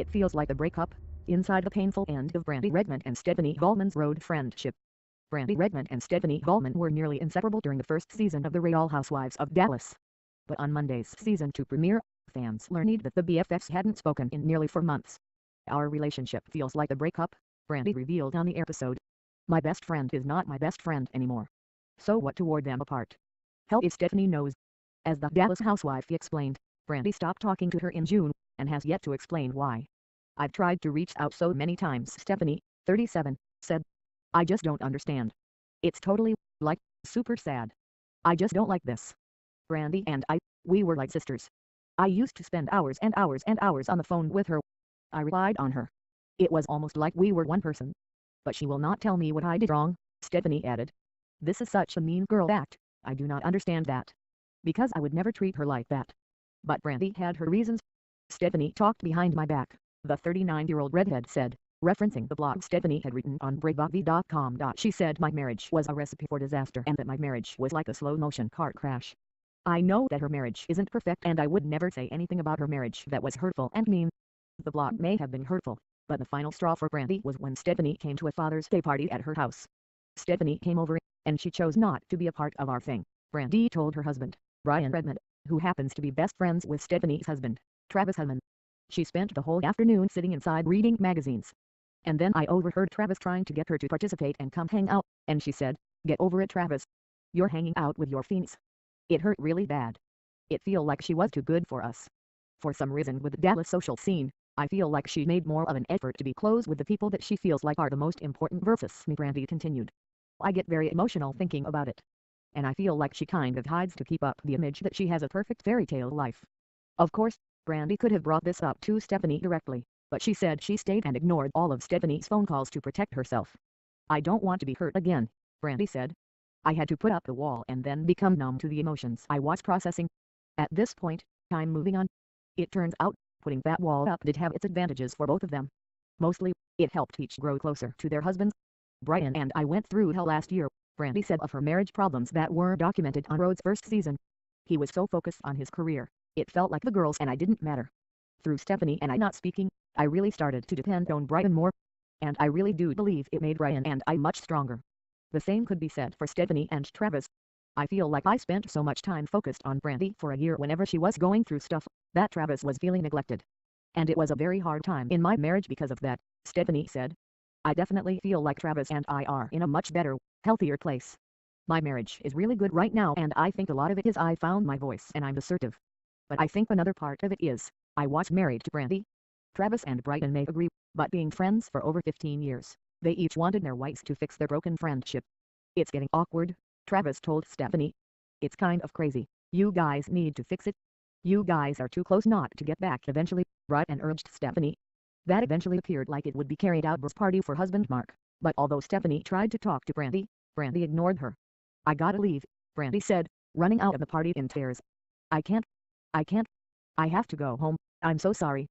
It feels like a breakup. Inside the painful end of Brandi Redmond and Stephanie Hollman's RHOD friendship. Brandi Redmond and Stephanie Hollman were nearly inseparable during the first season of the Real Housewives of Dallas. But on Monday's season 2 premiere, fans learned that the BFFs hadn't spoken in nearly 4 months. "Our relationship feels like a breakup," Brandi revealed on the episode. "My best friend is not my best friend anymore. So what tore them apart? Hell if Stephanie knows." As the Dallas housewife explained, Brandi stopped talking to her in June, and has yet to explain why. "I've tried to reach out so many times," Stephanie, 37, said. "I just don't understand. It's totally, like, super sad. I just don't like this. Brandi and we were like sisters. I used to spend hours and hours and hours on the phone with her. I relied on her. It was almost like we were one person. But she will not tell me what I did wrong," Stephanie added. "This is such a mean girl act. I do not understand that. Because I would never treat her like that. But Brandi had her reasons. Stephanie talked behind my back," the 39-year-old redhead said, referencing the blog Stephanie had written on breakup.com. "She said my marriage was a recipe for disaster and that my marriage was like a slow-motion car crash. I know that her marriage isn't perfect and I would never say anything about her marriage that was hurtful and mean." The blog may have been hurtful, but the final straw for Brandi was when Stephanie came to a Father's Day party at her house. "Stephanie came over, and she chose not to be a part of our thing," Brandi told her husband, Brandi Redmond, who happens to be best friends with Stephanie's husband, Travis Hollman. "She spent the whole afternoon sitting inside reading magazines. And then I overheard Travis trying to get her to participate and come hang out, and she said, 'Get over it, Travis. You're hanging out with your fiends.' It hurt really bad. It feel like she was too good for us. For some reason with the Dallas social scene, I feel like she made more of an effort to be close with the people that she feels like are the most important versus me," Brandi continued. "I get very emotional thinking about it. And I feel like she kind of hides to keep up the image that she has a perfect fairy tale life." Of course, Brandi could have brought this up to Stephanie directly, but she said she stayed and ignored all of Stephanie's phone calls to protect herself. "I don't want to be hurt again," Brandi said. "I had to put up the wall and then become numb to the emotions I was processing. At this point, I'm moving on. It turns out, putting that wall up did have its advantages for both of them. Mostly, it helped each grow closer to their husbands. Brian and I went through hell last year," Brandi said of her marriage problems that were documented on RHOD's first season. "He was so focused on his career, it felt like the girls and I didn't matter. Through Stephanie and I not speaking, I really started to depend on Brian more. And I really do believe it made Brian and I much stronger. The same could be said for Stephanie and Travis. I feel like I spent so much time focused on Brandi for a year whenever she was going through stuff, that Travis was feeling neglected. And it was a very hard time in my marriage because of that," Stephanie said. "I definitely feel like Travis and I are in a much better, healthier place. My marriage is really good right now and I think a lot of it is I found my voice and I'm assertive. But I think another part of it is, I was married to Brandi. Travis and Brian may agree, but being friends for over 15 years, they each wanted their wives to fix their broken friendship. It's getting awkward," Travis told Stephanie. "It's kind of crazy. You guys need to fix it. You guys are too close not to get back eventually," Brian urged Stephanie. That eventually appeared like it would be carried out at party for husband Mark, but although Stephanie tried to talk to Brandi ignored her. "I gotta leave," Brandi said, running out of the party in tears. I can't. I have to go home, I'm so sorry.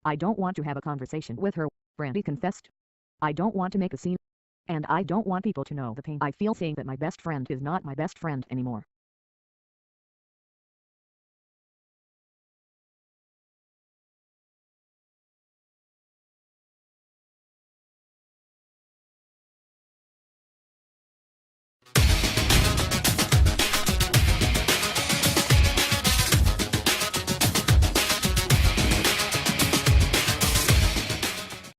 I don't want to have a conversation with her," Brandi confessed. "I don't want to make a scene. And I don't want people to know the pain I feel seeing that my best friend is not my best friend anymore."